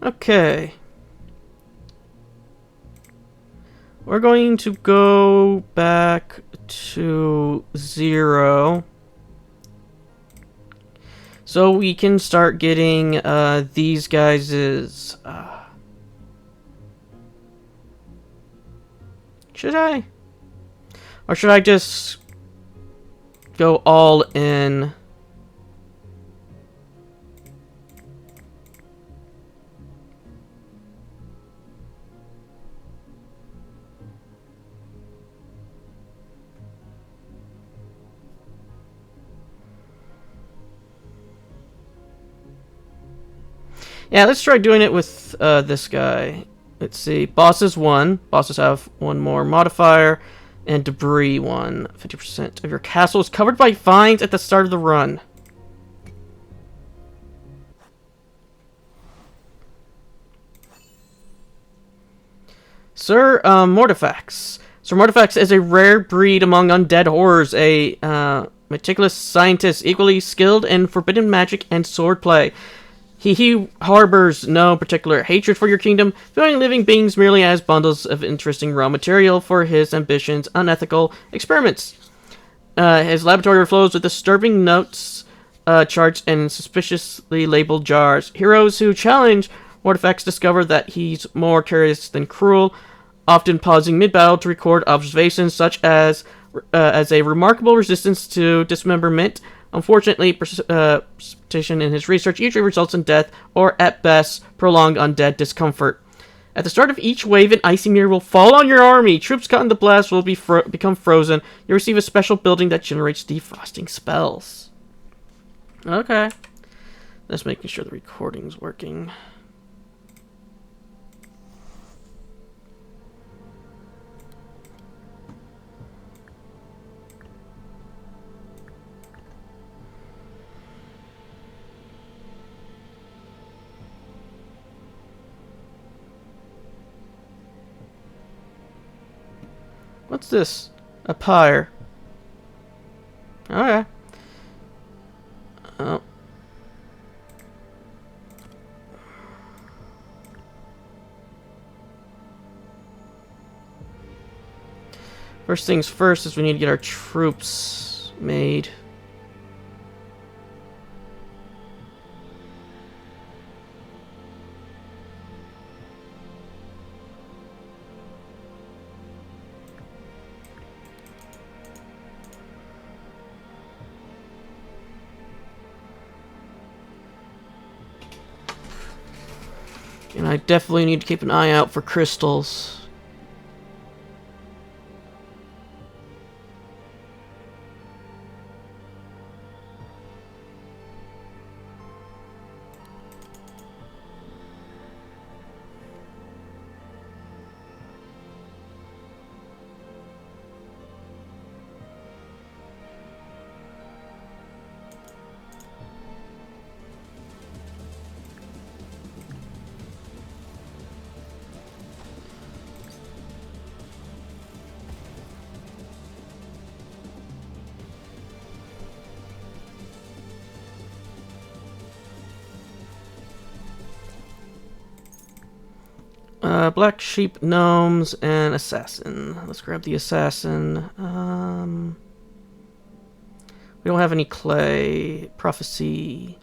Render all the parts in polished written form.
Okay. We're going to go back to 0. So we can start getting these guys' should I? Or should I just go all in? Yeah, let's try doing it with this guy. Let's see. Bosses 1. Bosses have 1 more modifier. And debris 1. 50% of your castle is covered by vines at the start of the run. Sir Mortifax. Sir Mortifax is a rare breed among undead horrors. A meticulous scientist equally skilled in forbidden magic and swordplay. He harbors no particular hatred for your kingdom, viewing living beings merely as bundles of interesting raw material for his ambitions' unethical experiments. His laboratory overflows with disturbing notes, charts, and suspiciously labeled jars. Heroes who challenge Mortifax discover that he's more curious than cruel, often pausing mid-battle to record observations such as a remarkable resistance to dismemberment. Unfortunately, precipitation in his research usually results in death, or at best, prolonged undead discomfort. At the start of each wave, an icy mirror will fall on your army. Troops caught in the blast will become frozen. You receive a special building that generates defrosting spells. Okay. Let's making sure the recording's working. What's this? A pyre. Okay. Oh. First things first is we need to get our troops made. And I definitely need to keep an eye out for crystals. Black sheep, gnomes, and assassin. Let's grab the assassin. We don't have any clay. Prophecy.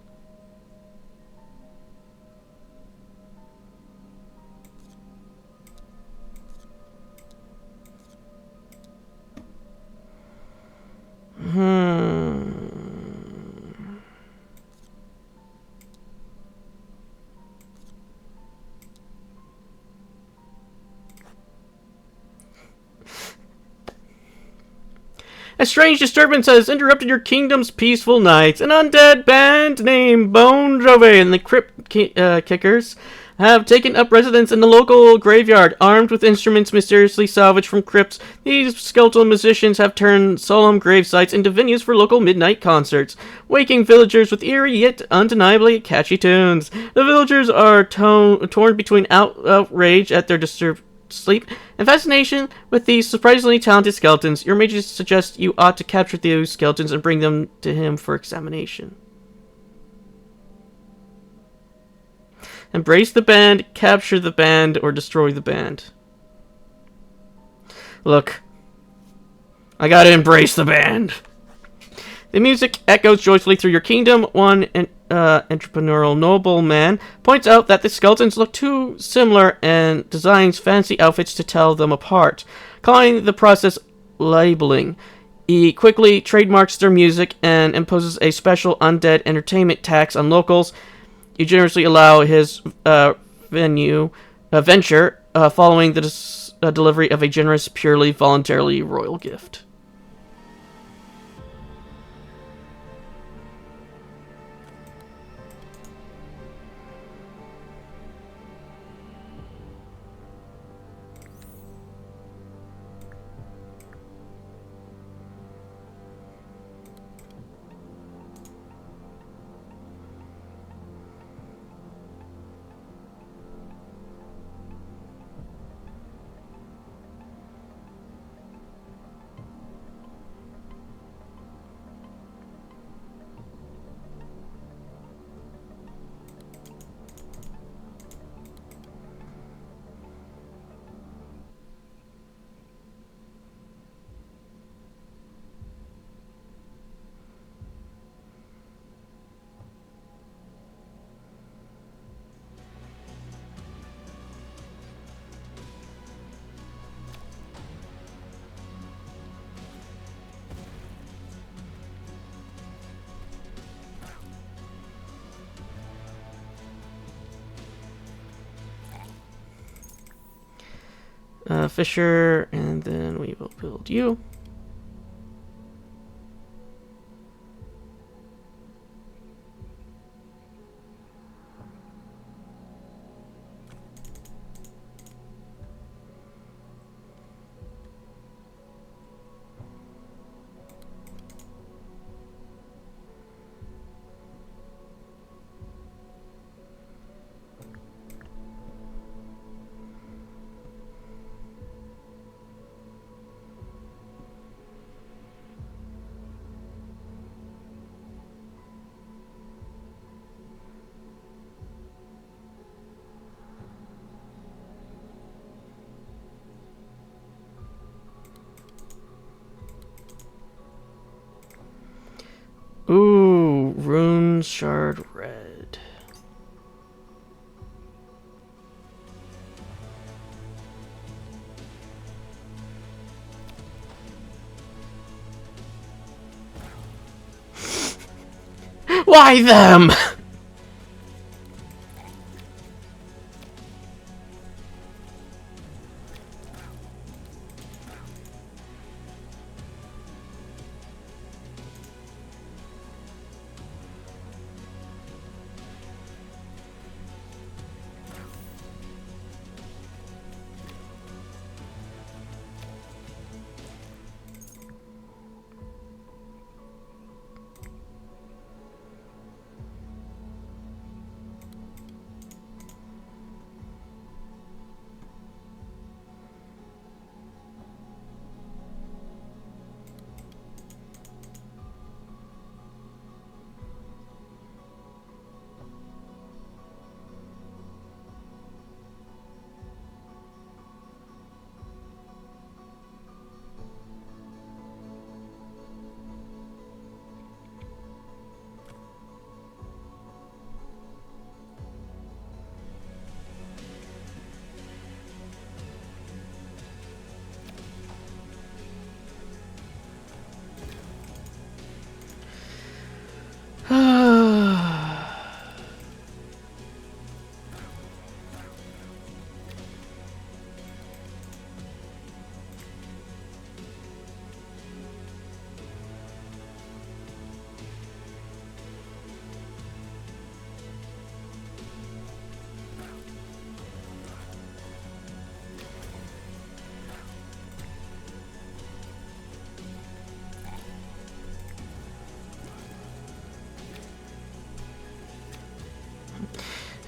A strange disturbance has interrupted your kingdom's peaceful nights. An undead band named Bon Jovi and the Crypt Kickers have taken up residence in the local graveyard. Armed with instruments mysteriously salvaged from crypts, these skeletal musicians have turned solemn grave sites into venues for local midnight concerts, waking villagers with eerie yet undeniably catchy tunes. The villagers are torn between outrage at their disturbed sleep and fascination with these surprisingly talented skeletons. Your mages suggest you ought to capture those skeletons and bring them to him for examination. Embrace the band, capture the band, or destroy the band. Look, I gotta embrace the band. The music echoes joyfully through your kingdom. One entrepreneurial nobleman points out that the skeletons look too similar and designs fancy outfits to tell them apart, calling the process labeling. He quickly trademarks their music and imposes a special undead entertainment tax on locals. You generously allow his venture following the delivery of a generous, purely voluntarily royal gift. Fisher, and then we will build you. Ooh, Rune Shard Red. Why them?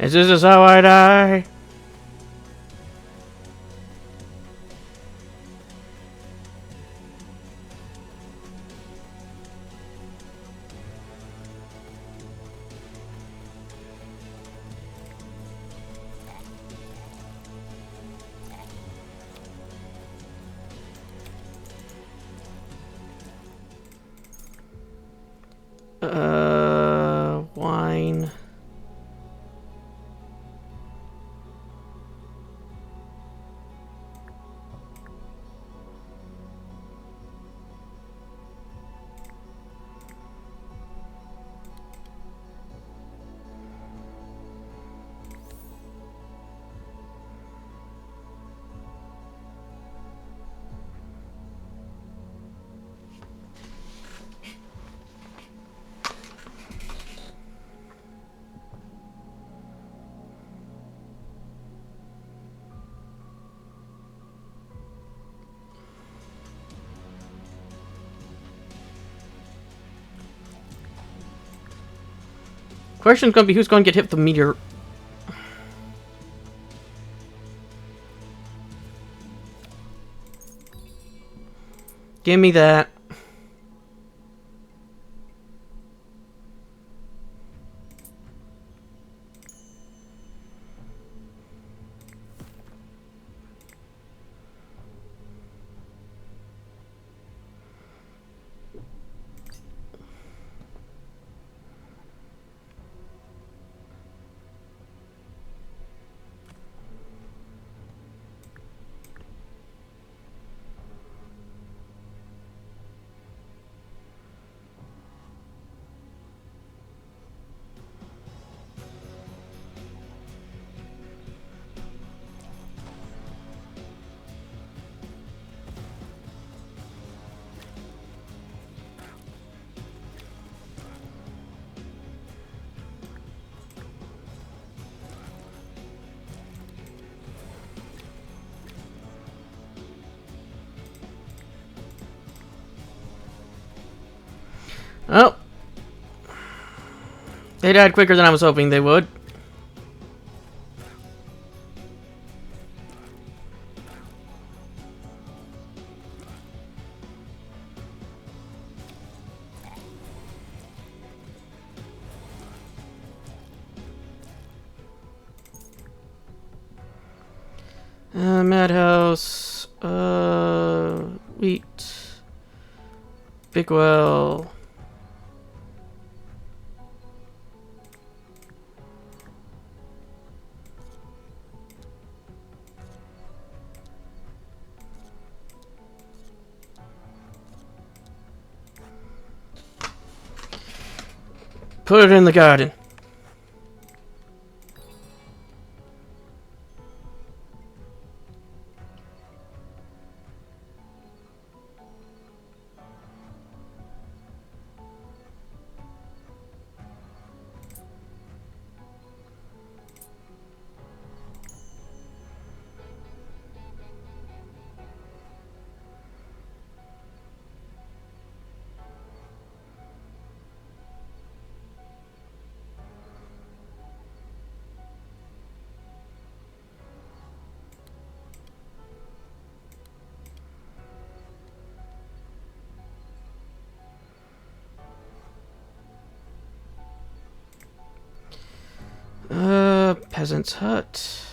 This is how I die. Wine. Question's gonna be who's gonna get hit with the meteor. Give me that. Oh. They died quicker than I was hoping they would. Madhouse. Wheat. Bigwell. Put it in the garden. Peasant's hut.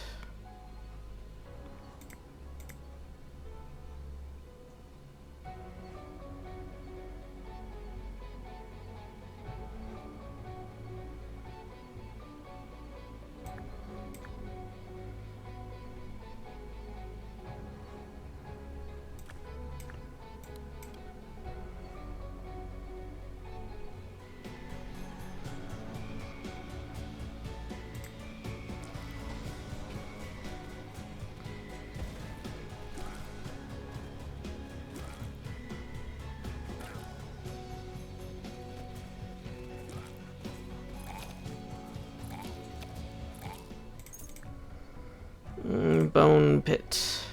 Bone pit.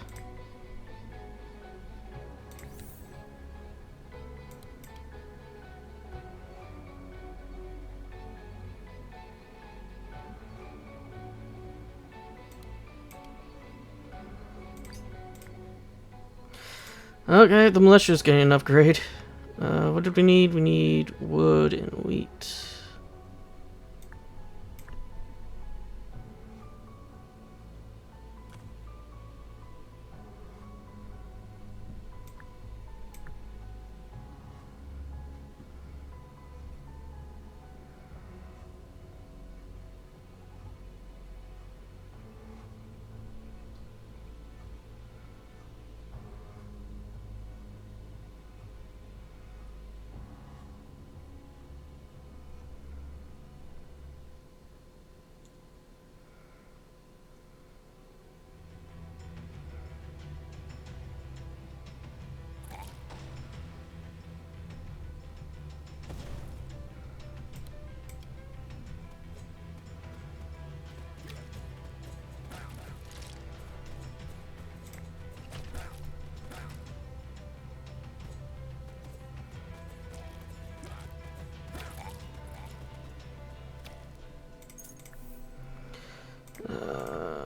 Okay, the militia's getting an upgrade. What did we need? We need wood and wheat.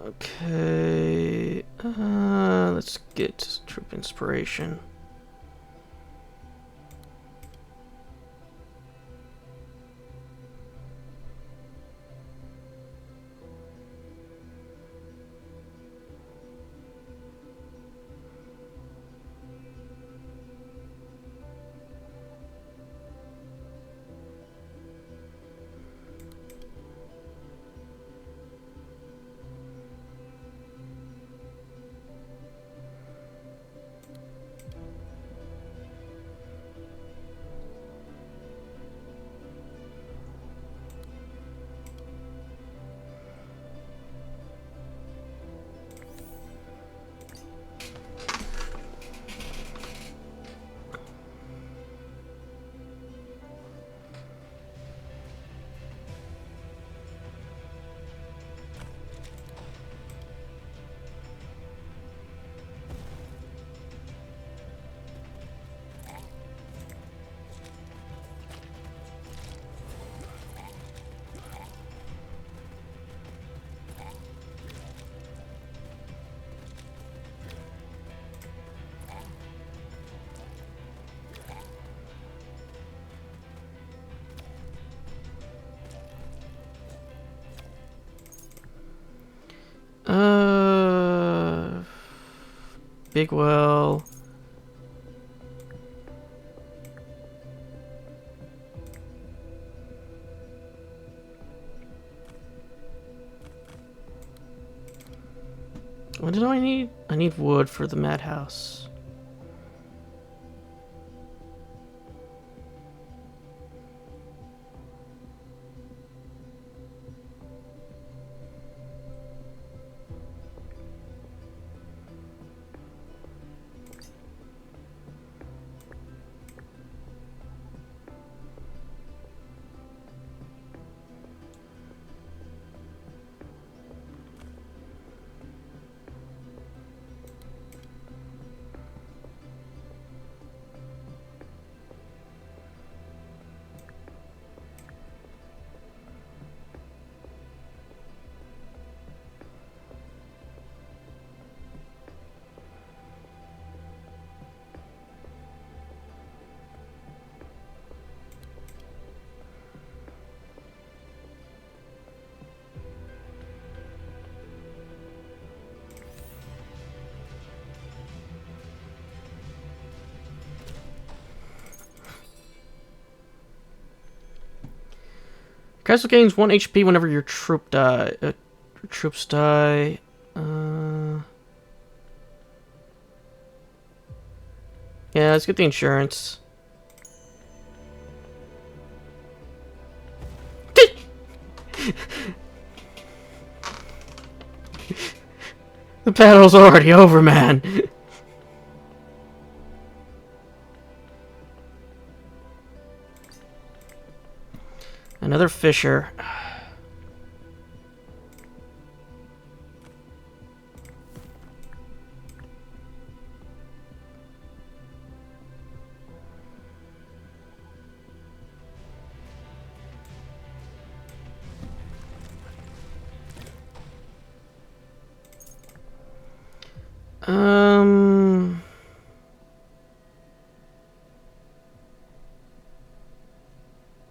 Okay. Let's get troop inspiration. Big well. What do I need? I need wood for the madhouse. Castle gains 1 HP whenever your troops die. Yeah, let's get the insurance. The battle's already over, man. Another fisher.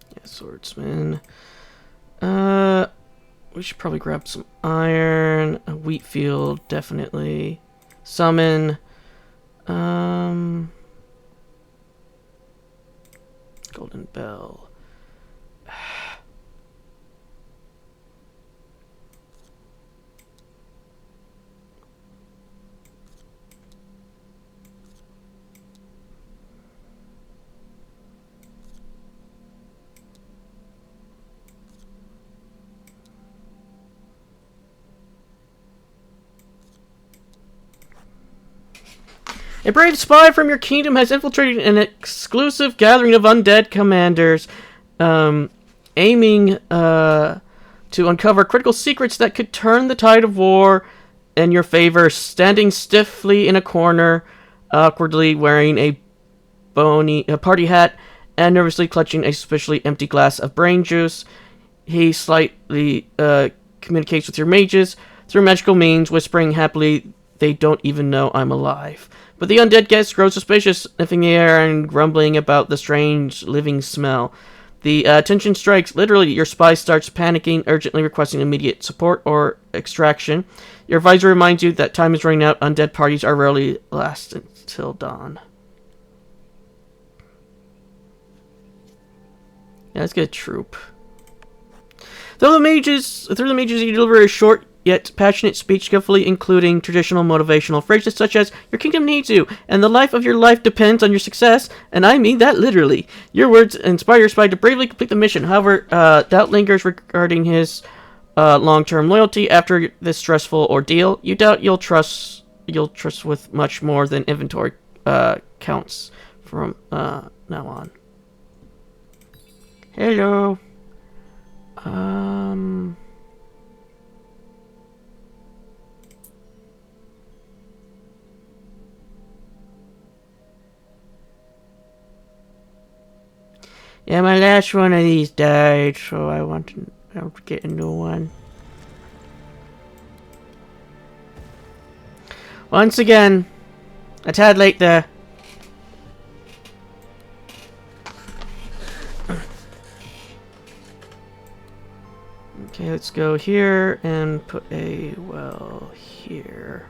Yeah, swordsman. We should probably grab some iron, a wheat field, definitely. Summon. Golden bell. A brave spy from your kingdom has infiltrated an exclusive gathering of undead commanders, aiming to uncover critical secrets that could turn the tide of war in your favor. Standing stiffly in a corner, awkwardly wearing a party hat and nervously clutching a suspiciously empty glass of brain juice, he slightly communicates with your mages. through magical means, whispering happily they don't even know I'm alive. But the undead guests grow suspicious, sniffing the air and grumbling about the strange living smell. The tension strikes. Literally, your spy starts panicking, urgently requesting immediate support or extraction. Your advisor reminds you that time is running out. Undead parties are rarely last until dawn. Yeah, let's get a troop. Through the mages, you deliver a short yet passionate speech, skillfully including traditional motivational phrases such as "Your kingdom needs you," and "The life of your life depends on your success," and I mean that literally. Your words inspire your spy to bravely complete the mission. However, doubt lingers regarding his long-term loyalty after this stressful ordeal. You doubt you'll trust with much more than inventory counts from now on. Hello. Yeah, my last one of these died, so I want to get a new one. Once again, a tad late there. Okay, let's go here and put a well here.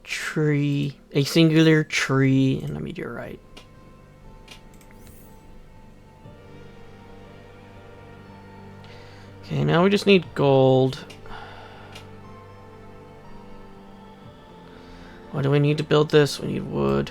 Tree. A singular tree and a meteorite. Okay, now we just need gold. Why do we need to build this? We need wood.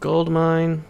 Gold mine.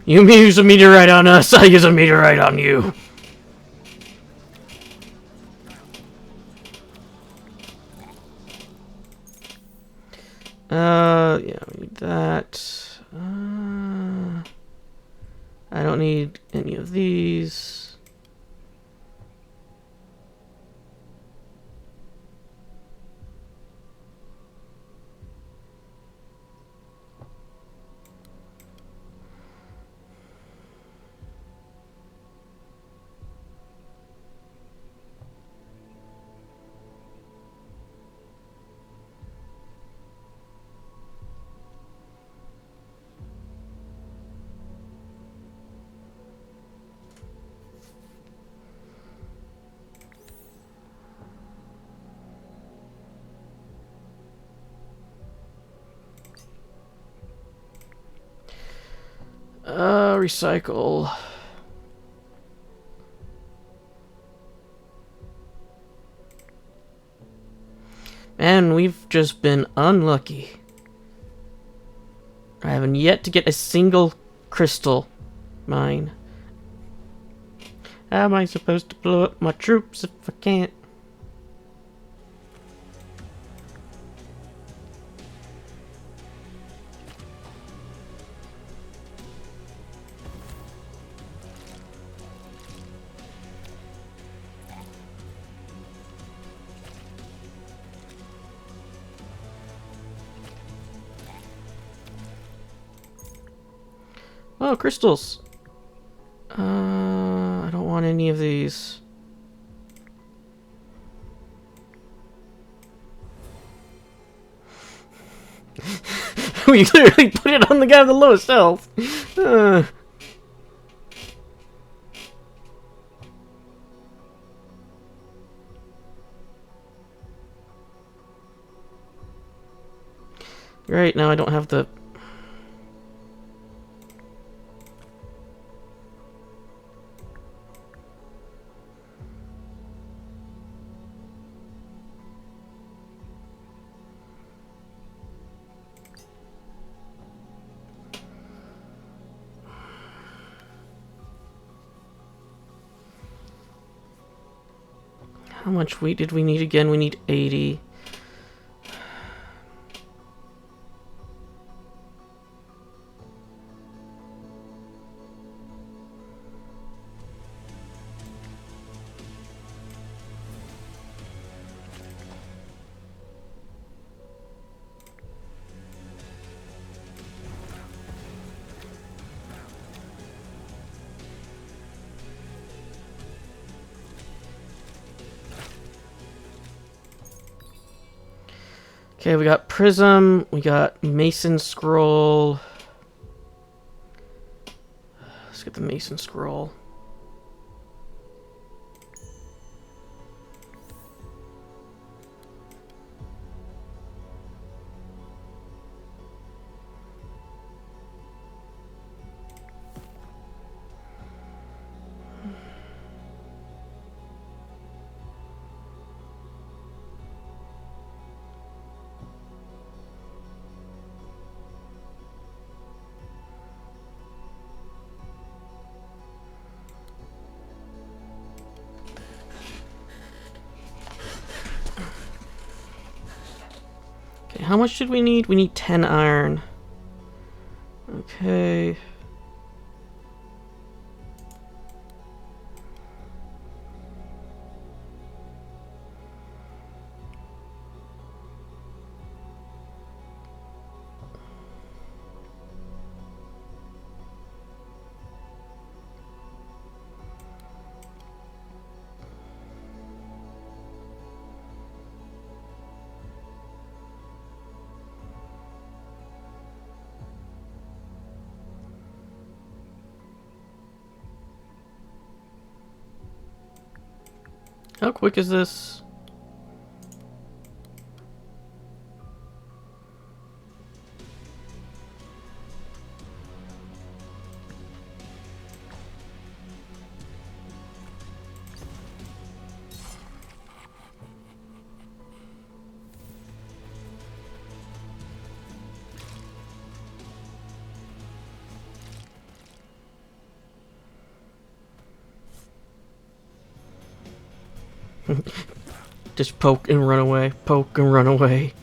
You use a meteorite on us, I use a meteorite on you. Yeah, we need that. I don't need any of these. Recycle. Man, we've just been unlucky. I haven't yet to get a single crystal mine. How am I supposed to blow up my troops if I can't? Oh, crystals. I don't want any of these. We literally put it on the guy with the lowest health. Right, now I don't have the... How much wheat did we need again? We need 80. Okay, we got Prism, we got Mason Scroll. Let's get the Mason Scroll. Okay, how much did we need? We need 10 iron. Okay. How quick is this? Just poke and run away. Poke and run away.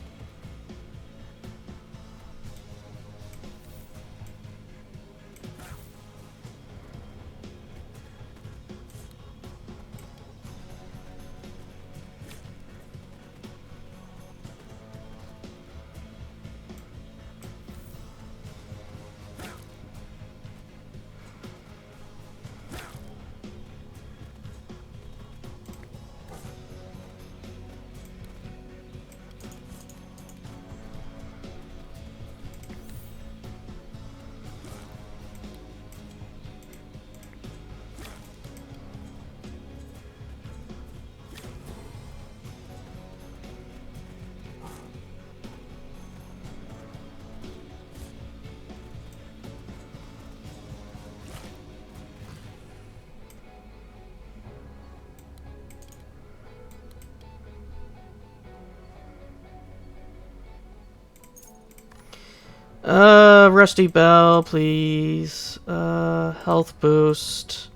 Rusty Bell, please. Health boost.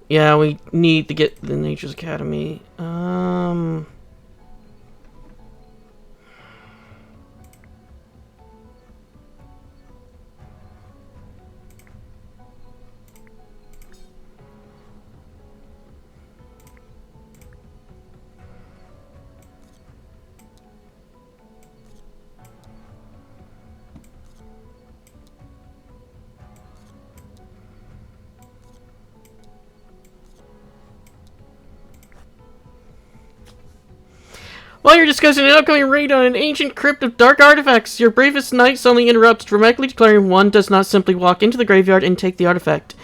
Yeah, we need to get the Nature's Academy. While you're discussing an upcoming raid on an ancient crypt of dark artifacts, your bravest knight suddenly interrupts, dramatically declaring one does not simply walk into the graveyard and take the artifact.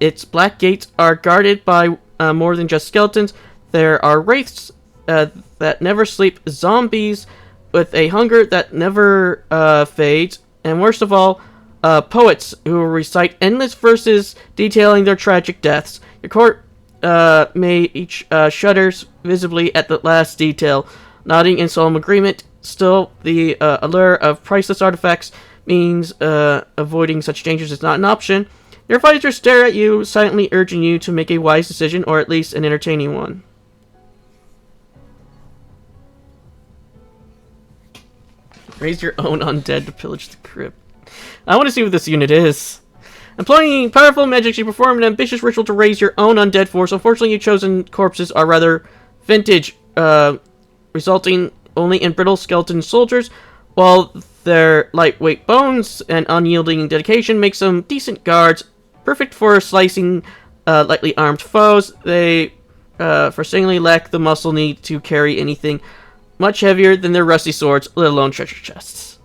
Its black gates are guarded by more than just skeletons. There are wraiths that never sleep, zombies with a hunger that never fades, and worst of all, poets who recite endless verses detailing their tragic deaths. Your court may each shudders visibly at the last detail. Nodding in solemn agreement, still the allure of priceless artifacts means avoiding such dangers is not an option. Your advisors stare at you, silently urging you to make a wise decision, or at least an entertaining one. Raise your own undead to pillage the crypt. I want to see what this unit is. Employing powerful magic, you perform an ambitious ritual to raise your own undead force. Unfortunately, your chosen corpses are rather vintage, resulting only in brittle skeleton soldiers, while their lightweight bones and unyielding dedication makes them decent guards, perfect for slicing lightly armed foes. They frustratingly lack the muscle need to carry anything much heavier than their rusty swords, let alone treasure chests.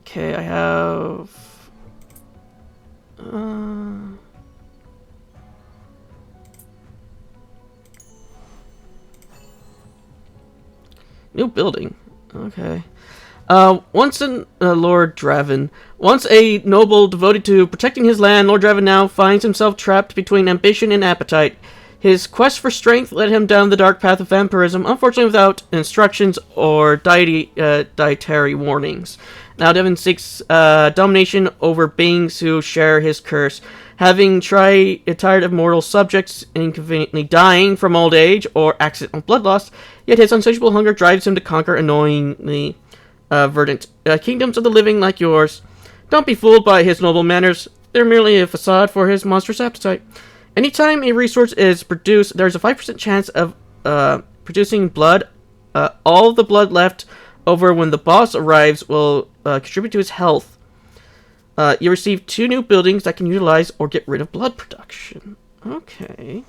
Okay, I have... New building. Okay. Once Lord Draven. Once a noble devoted to protecting his land, Lord Draven now finds himself trapped between ambition and appetite. His quest for strength led him down the dark path of vampirism, unfortunately without instructions or dietary warnings. Now Devon seeks domination over beings who share his curse. Having tired of mortal subjects inconveniently dying from old age or accidental blood loss, yet his insatiable hunger drives him to conquer annoyingly verdant kingdoms of the living like yours. Don't be fooled by his noble manners. They're merely a facade for his monstrous appetite. Anytime a resource is produced, there's a 5% chance of producing blood. All the blood left over when the boss arrives will contribute to his health. You receive 2 new buildings that can utilize or get rid of blood production. Okay.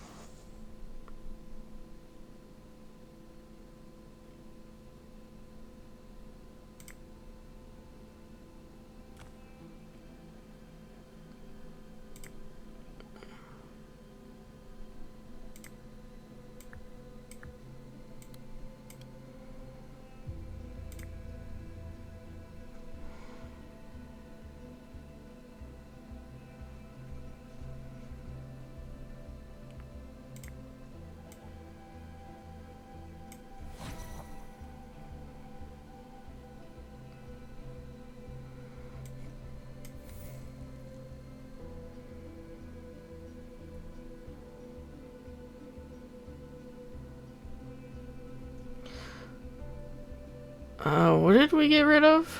What did we get rid of?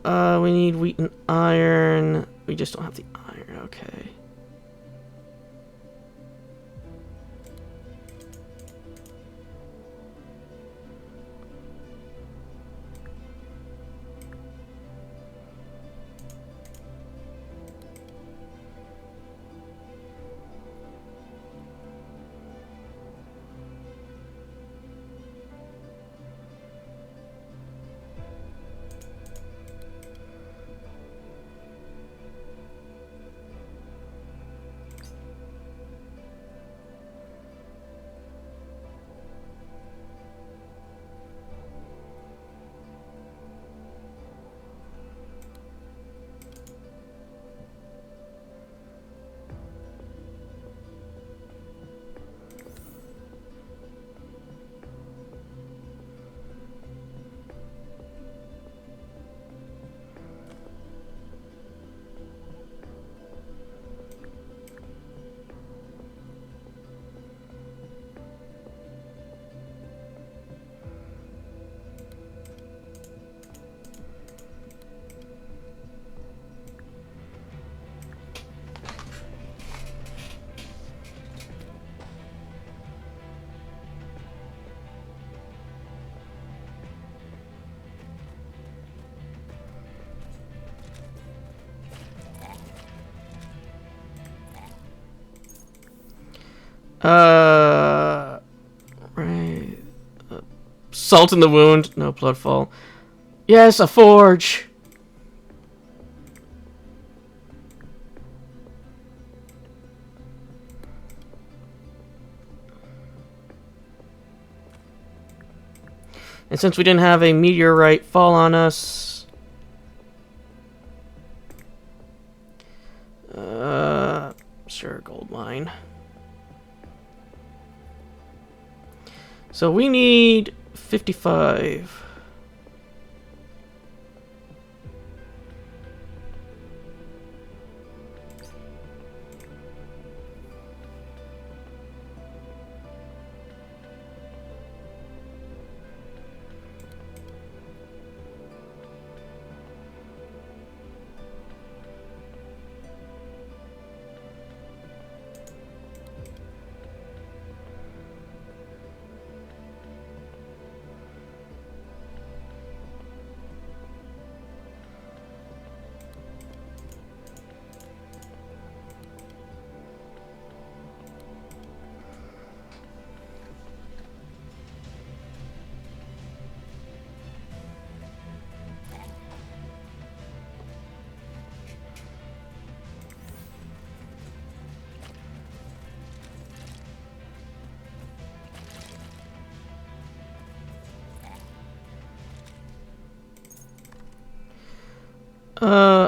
We need wheat and iron. We just don't have the iron, okay. Right. Salt in the wound. No bloodfall. Yes, a forge. And since we didn't have a meteorite fall on us, sure, gold mine. So we need 55.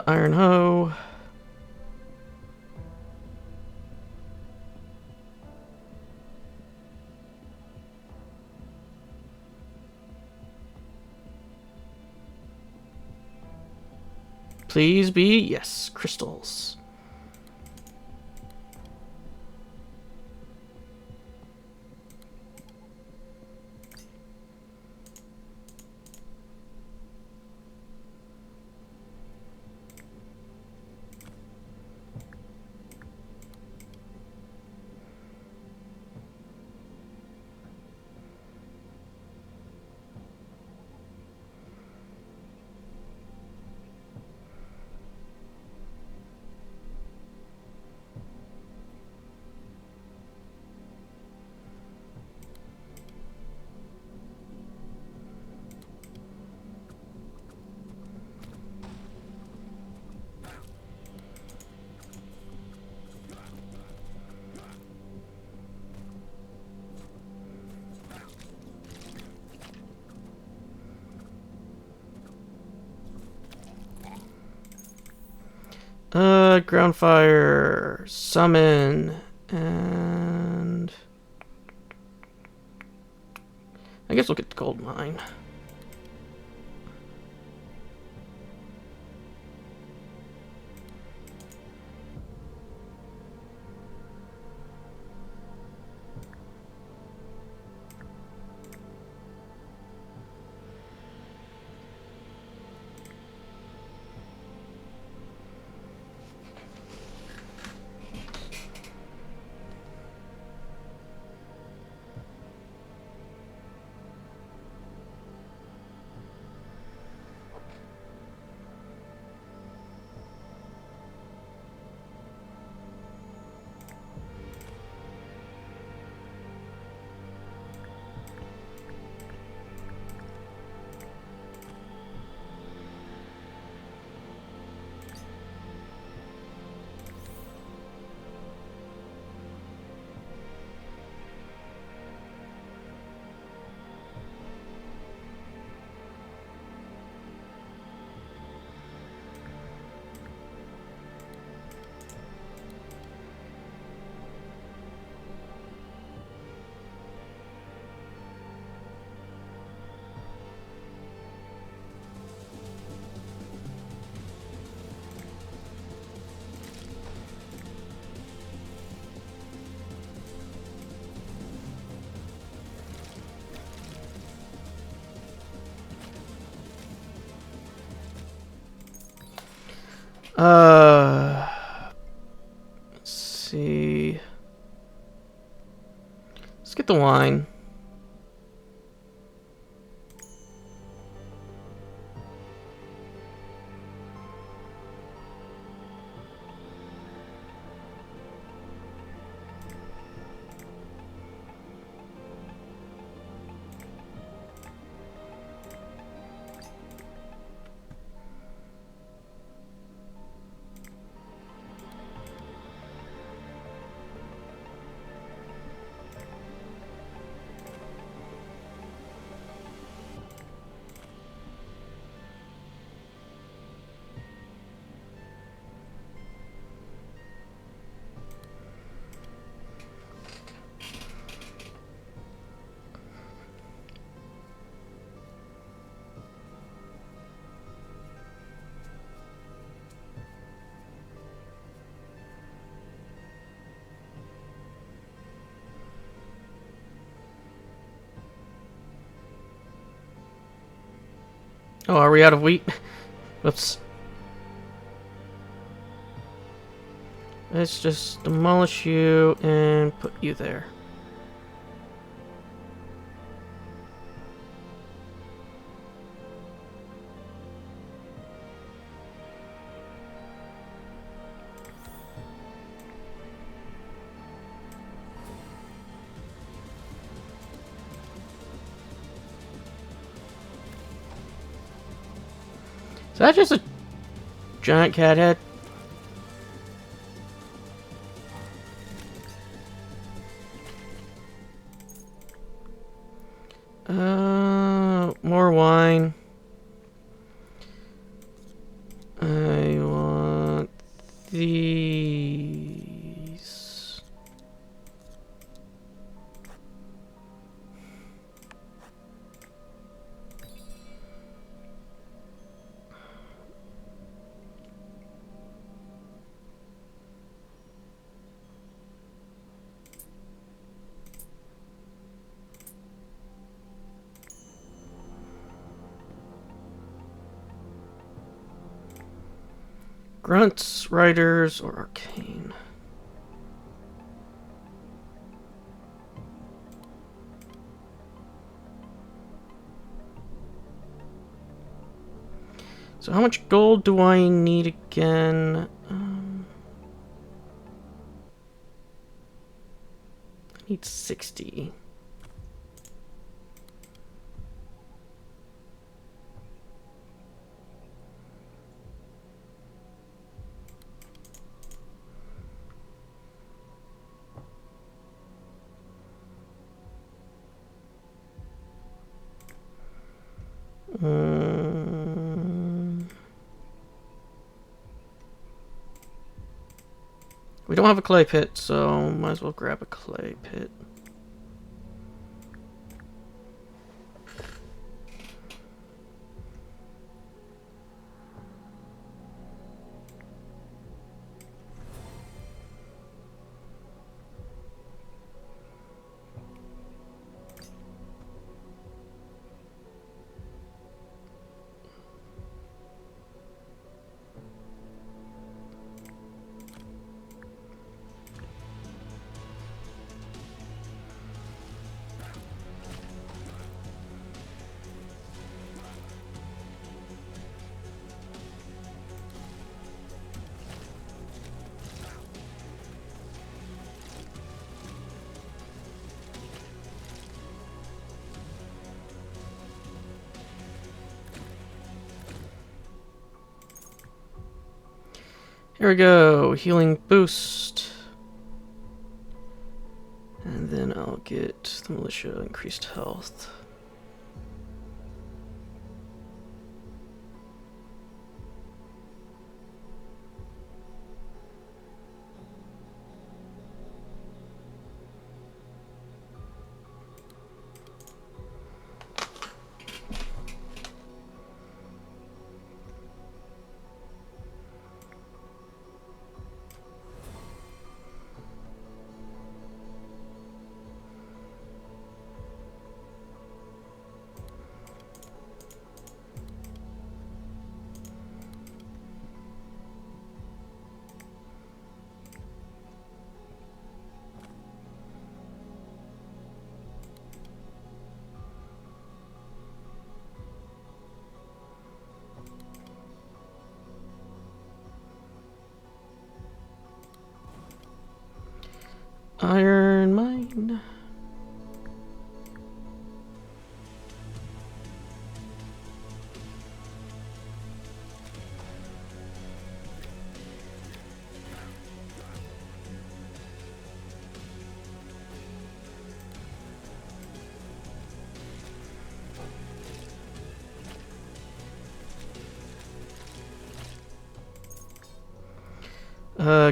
Iron hoe. Please be, yes, crystals. Ground fire, summon, and I guess we'll get the gold mine. Let's see. Let's get the wine. Oh, are we out of wheat? Whoops. Let's just demolish you and put you there. Is that just a giant cat head? More wine. I want these. Grunts, riders, or arcane. So how much gold do I need again? I need 60. We don't have a clay pit, so might as well grab a clay pit. Here we go, healing boost. And then I'll get the militia increased health. Iron mine.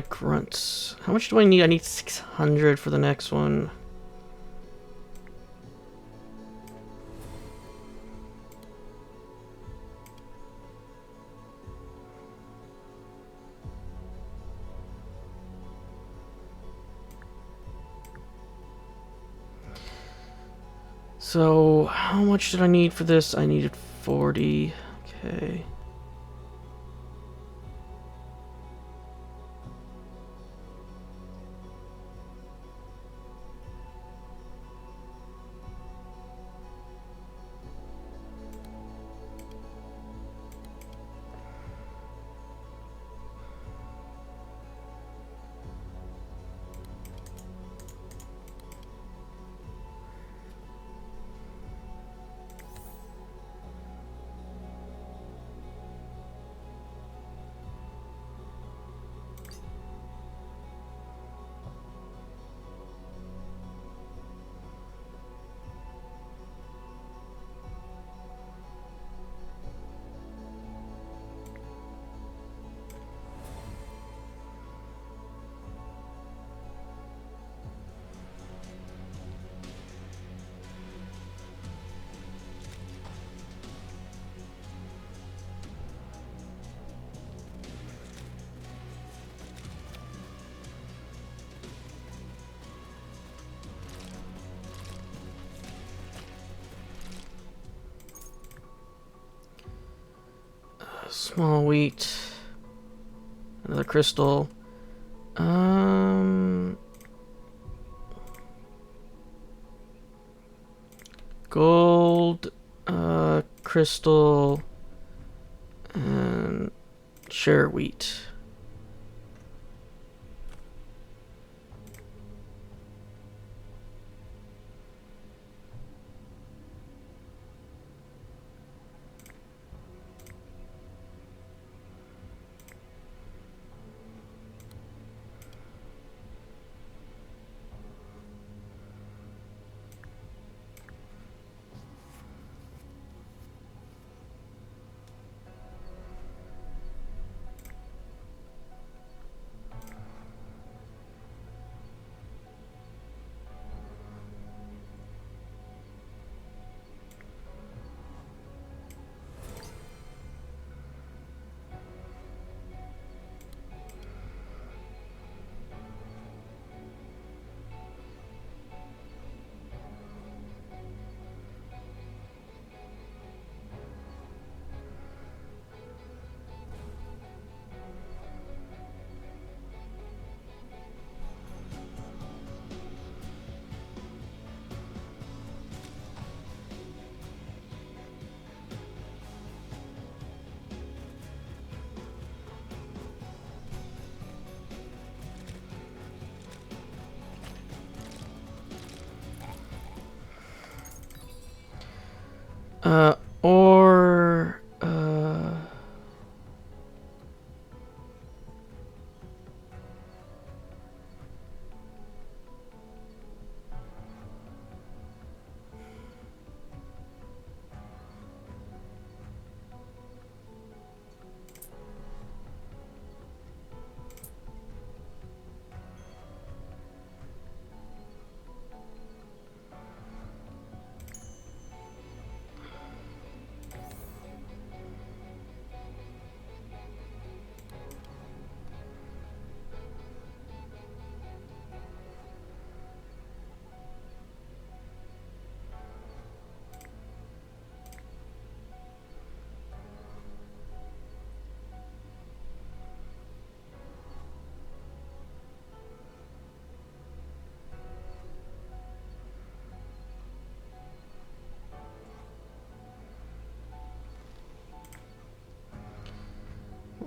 Grunts. How much do I need? I need 600 for the next one. So, how much did I need for this? I needed 40. Okay. Small wheat. Another crystal. Gold, crystal, and share wheat.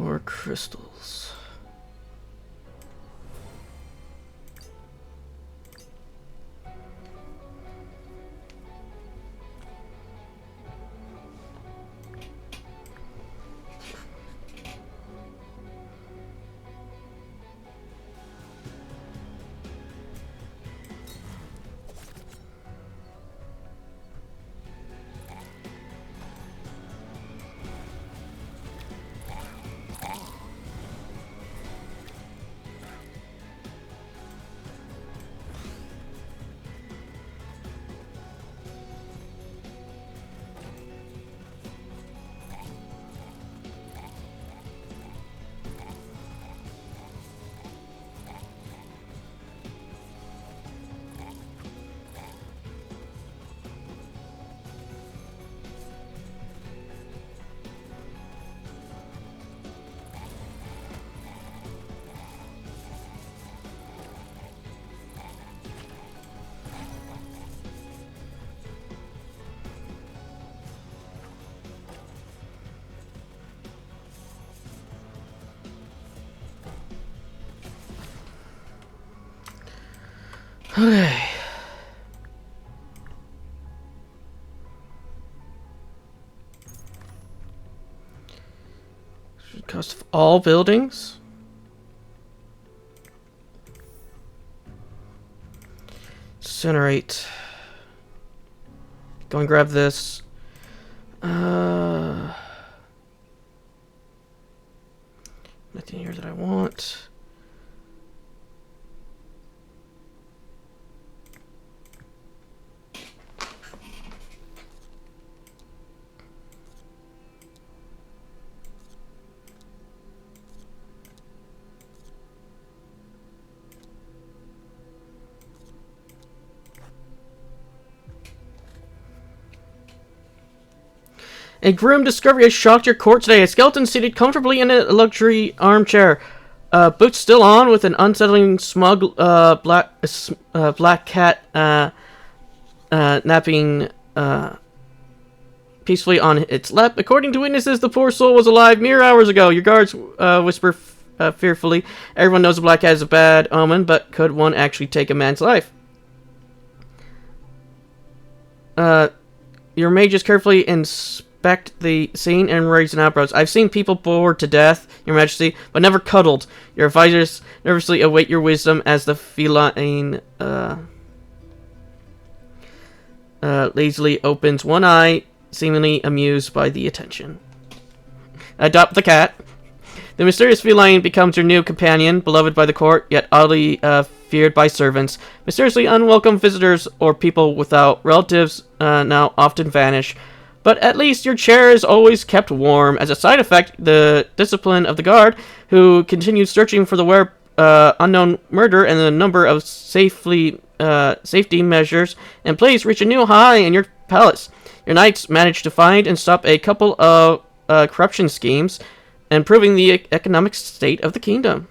Or crystals. Okay. Cost of all buildings. Incinerate. Go and grab this. Nothing here that I want. A grim discovery has shocked your court today. A skeleton seated comfortably in a luxury armchair. Boots still on with an unsettling smug black cat napping peacefully on its lap. According to witnesses, the poor soul was alive mere hours ago. Your guards whisper fearfully. Everyone knows a black cat is a bad omen, but could one actually take a man's life? Your mages carefully inspect the scene and raise an eyebrows. I've seen people bored to death, Your Majesty, but never cuddled. Your advisors nervously await your wisdom as the feline lazily opens one eye, seemingly amused by the attention. Adopt the cat. The mysterious feline becomes your new companion, beloved by the court, yet oddly feared by servants. Mysteriously unwelcome visitors or people without relatives now often vanish. But at least your chair is always kept warm. As a side effect, the discipline of the guard, who continues searching for the unknown murderer, and the number of safety measures in place reach a new high in your palace. Your knights managed to find and stop a couple of corruption schemes, improving the economic state of the kingdom.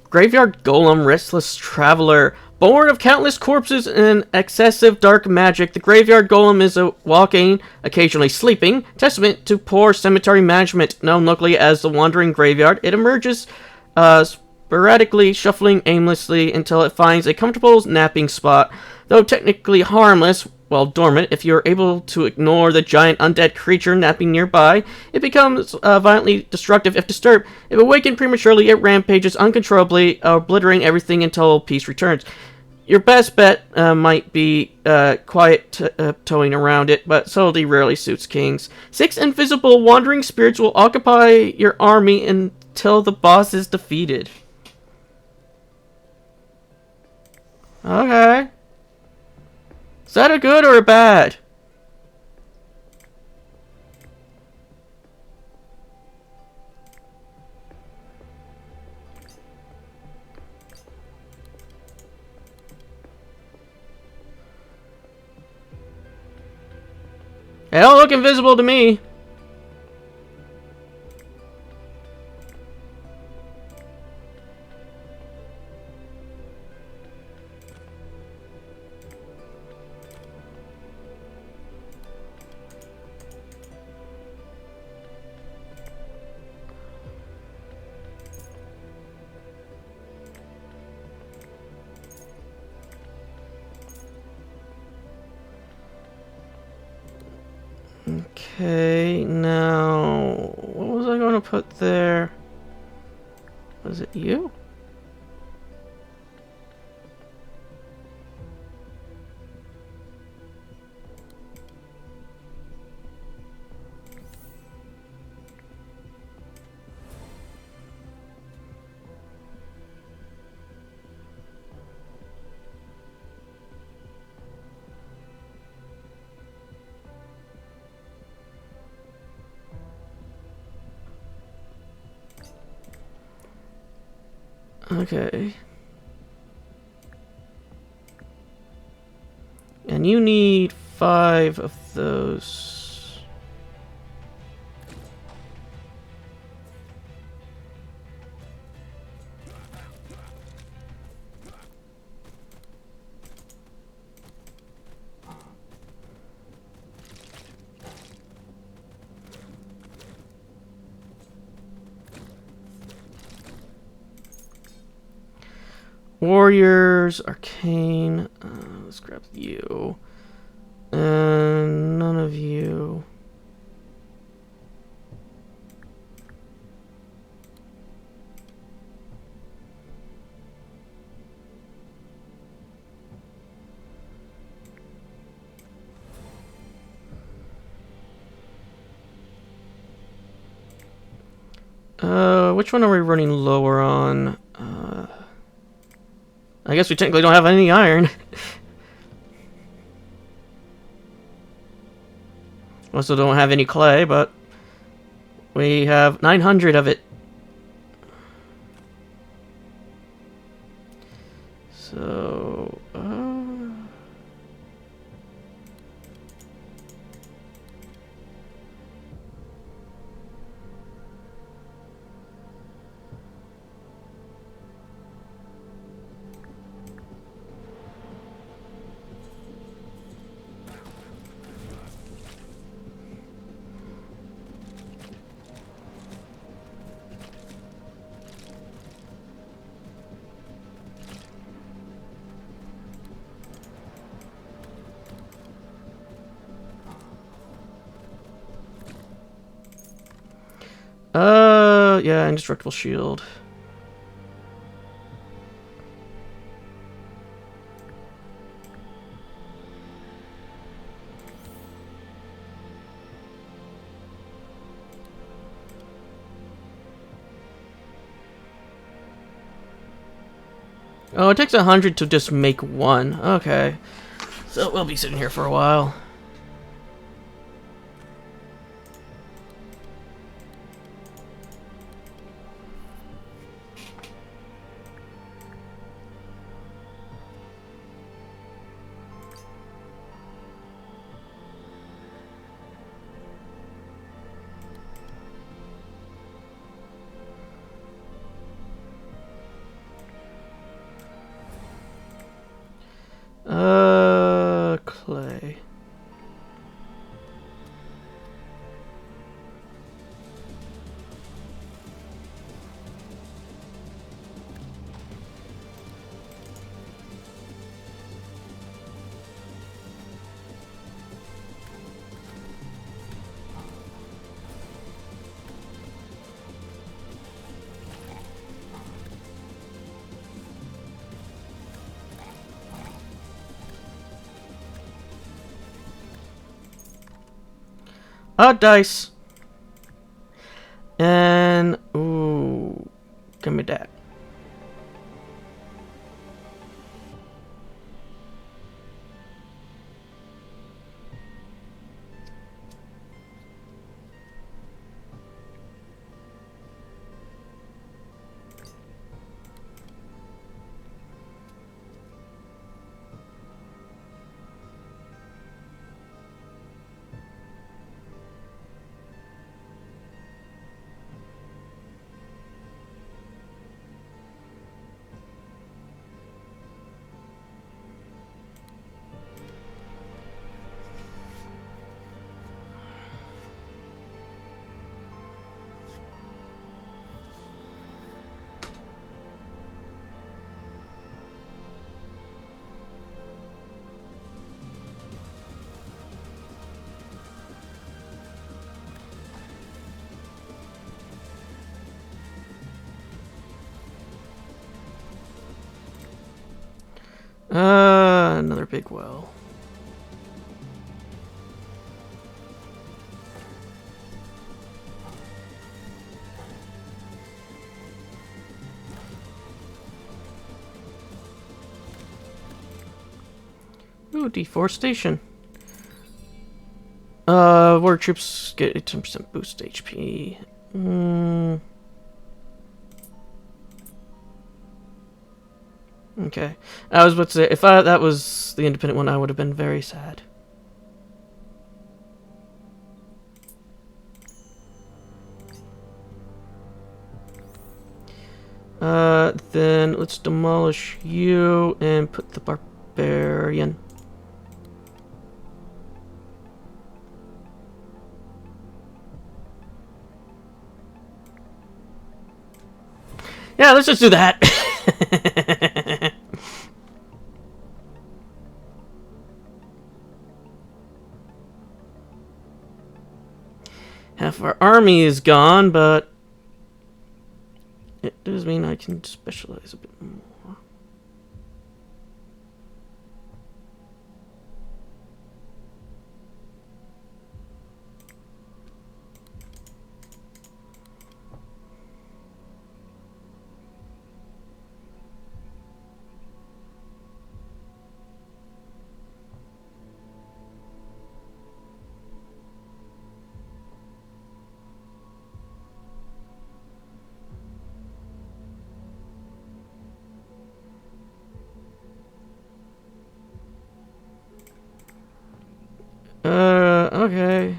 Graveyard Golem, restless traveler. Born of countless corpses and excessive dark magic, the Graveyard Golem is a walking, occasionally sleeping, testament to poor cemetery management. Known locally as the Wandering Graveyard, it emerges sporadically, shuffling aimlessly until it finds a comfortable napping spot. Though technically harmless while dormant, if you're able to ignore the giant undead creature napping nearby, it becomes violently destructive if disturbed. If awakened prematurely, it rampages uncontrollably, obliterating everything until peace returns. Your best bet might be quiet towing around it, but subtlety rarely suits kings. 6 invisible wandering spirits will occupy your army until the boss is defeated. Okay. Is that a good or a bad? They don't look invisible to me. Okay, now what was I going to put there? Was it you? Okay. And you need 5 of those. Warriors, Arcane. Let's grab you. And none of you. Which one are we running lower on? I guess we technically don't have any iron. Also don't have any clay, but we have 900 of it. So, yeah, indestructible shield. Oh, it takes 100 to just make one. Okay. So we'll be sitting here for a while. Clay. Oh, dice. And ooh, give me that. Another big well. Ooh, deforestation. War troops get a 10% boost HP. Okay. I was about to say, if that was the independent one, I would have been very sad. Then let's demolish you and put the barbarian. Yeah, let's just do that. half our army is gone, but it does mean I can specialize a bit more. Okay.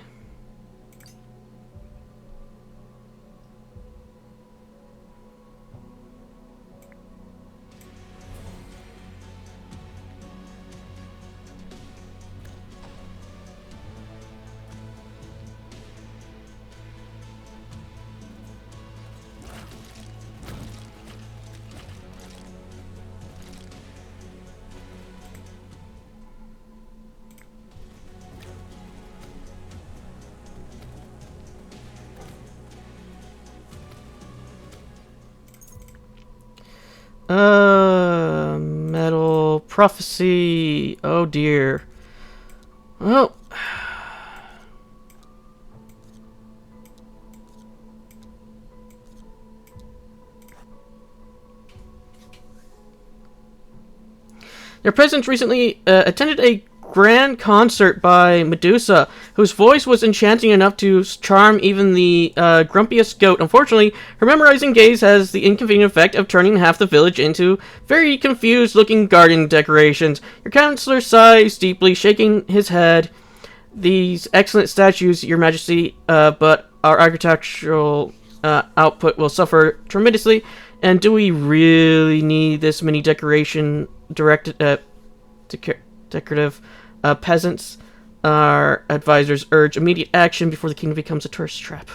Metal prophecy. Oh dear. Well, their president recently attended a grand concert by Medusa, whose voice was enchanting enough to charm even the grumpiest goat. Unfortunately, her memorizing gaze has the inconvenient effect of turning half the village into very confused-looking garden decorations. Your counselor sighs deeply, shaking his head. These excellent statues, Your Majesty, but our architectural output will suffer tremendously. And do we really need this many decorative peasants? Our advisors urge immediate action before the kingdom becomes a tourist trap.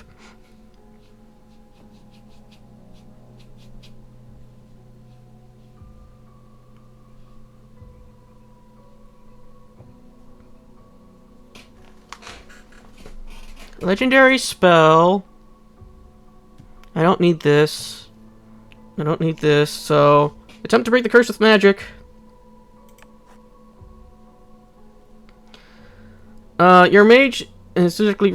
Legendary spell. I don't need this. I don't need this, so attempt to break the curse with magic. Your mage energetically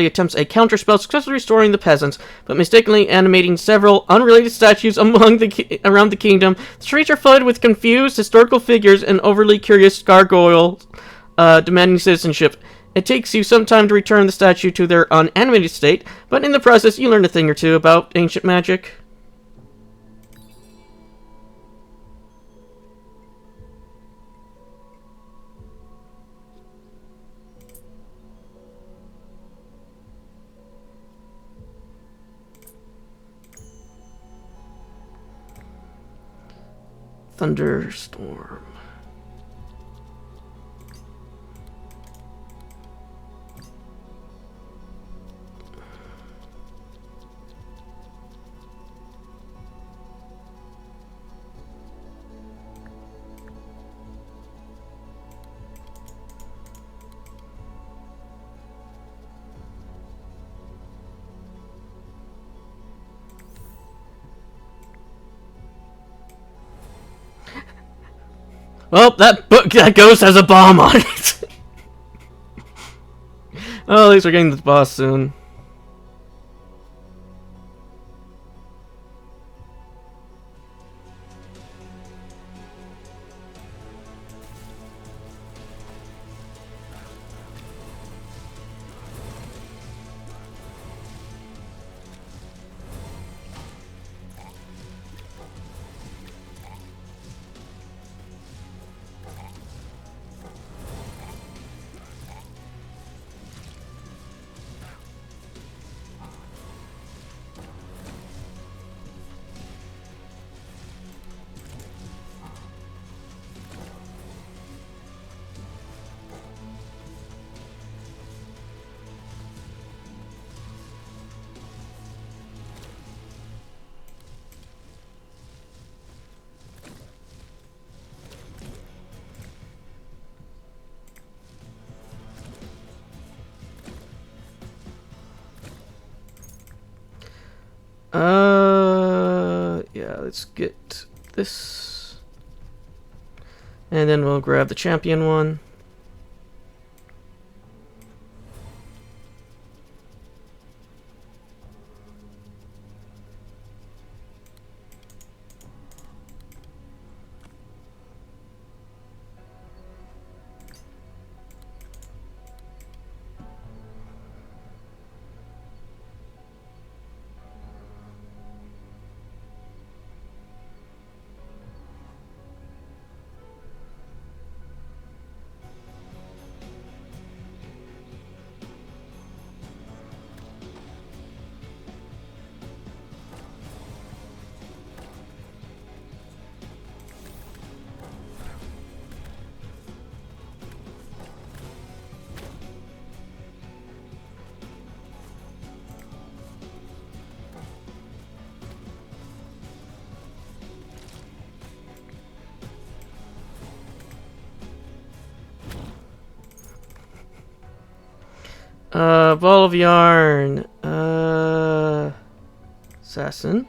attempts a counter spell, successfully restoring the peasants, but mistakenly animating several unrelated statues around the kingdom. The streets are flooded with confused historical figures and overly curious gargoyles demanding citizenship. It takes you some time to return the statue to their unanimated state, but in the process you learn a thing or two about ancient magic. Thunderstorm. Well, that ghost has a bomb on it. Oh, at least we're getting the boss soon. Yeah, let's get this. And then we'll grab the champion one. Ball of yarn. Assassin.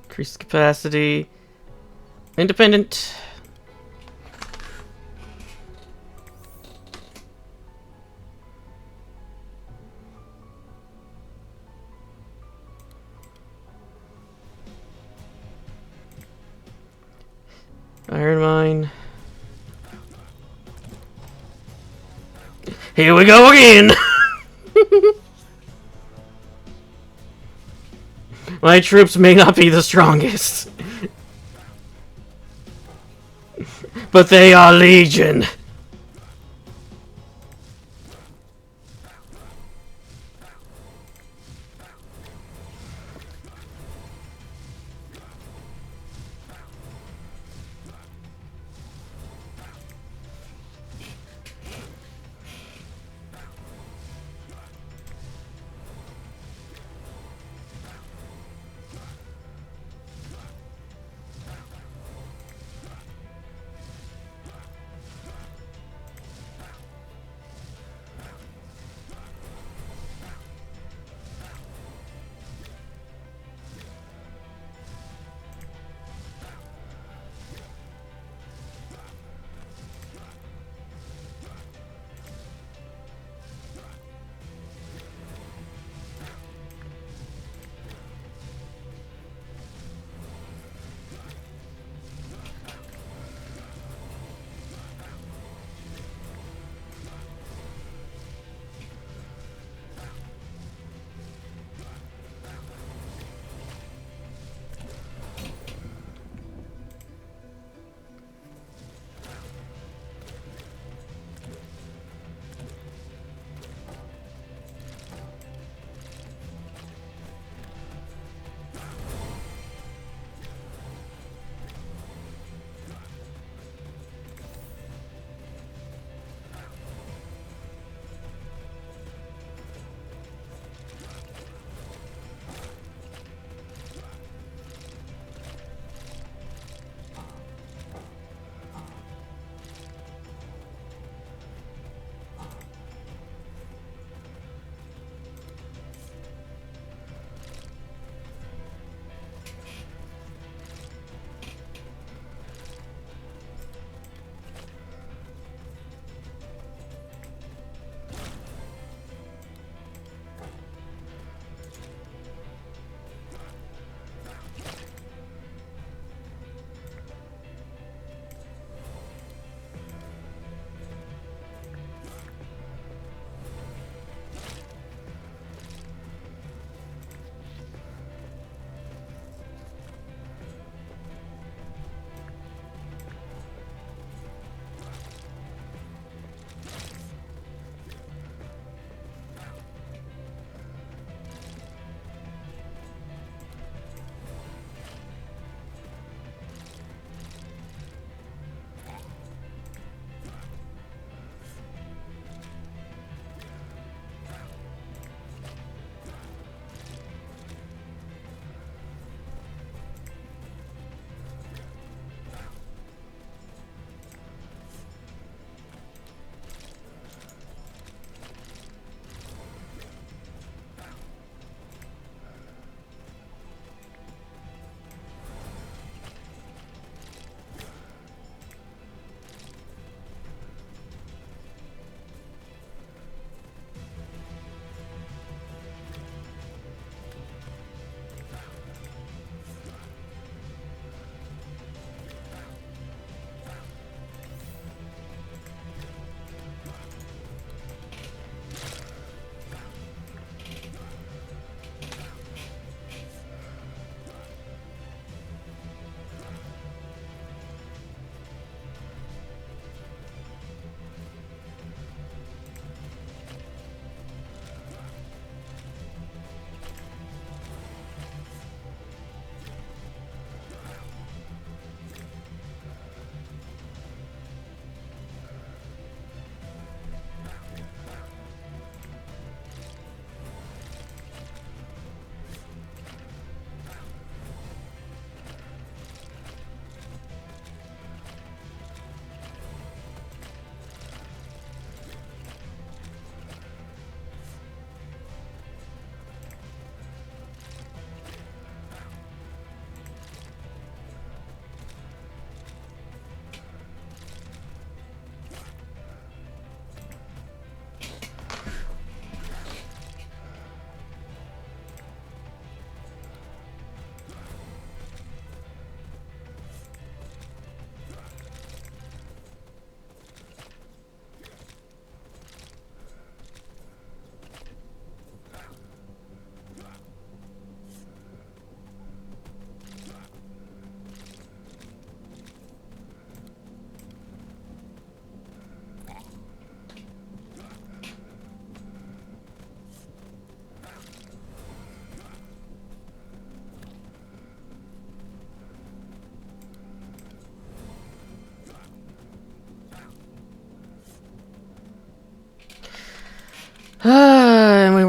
Increased capacity. Independent. Iron Mine. Here we go again! My troops may not be the strongest, but they are legion.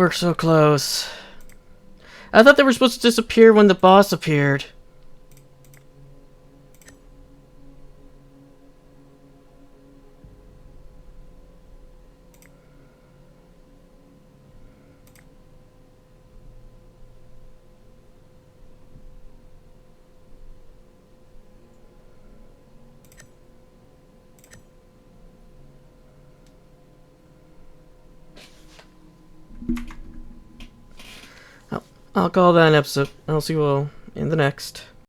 We're so close. I thought they were supposed to disappear when the boss appeared. I'll call that an episode. I'll see you all in the next.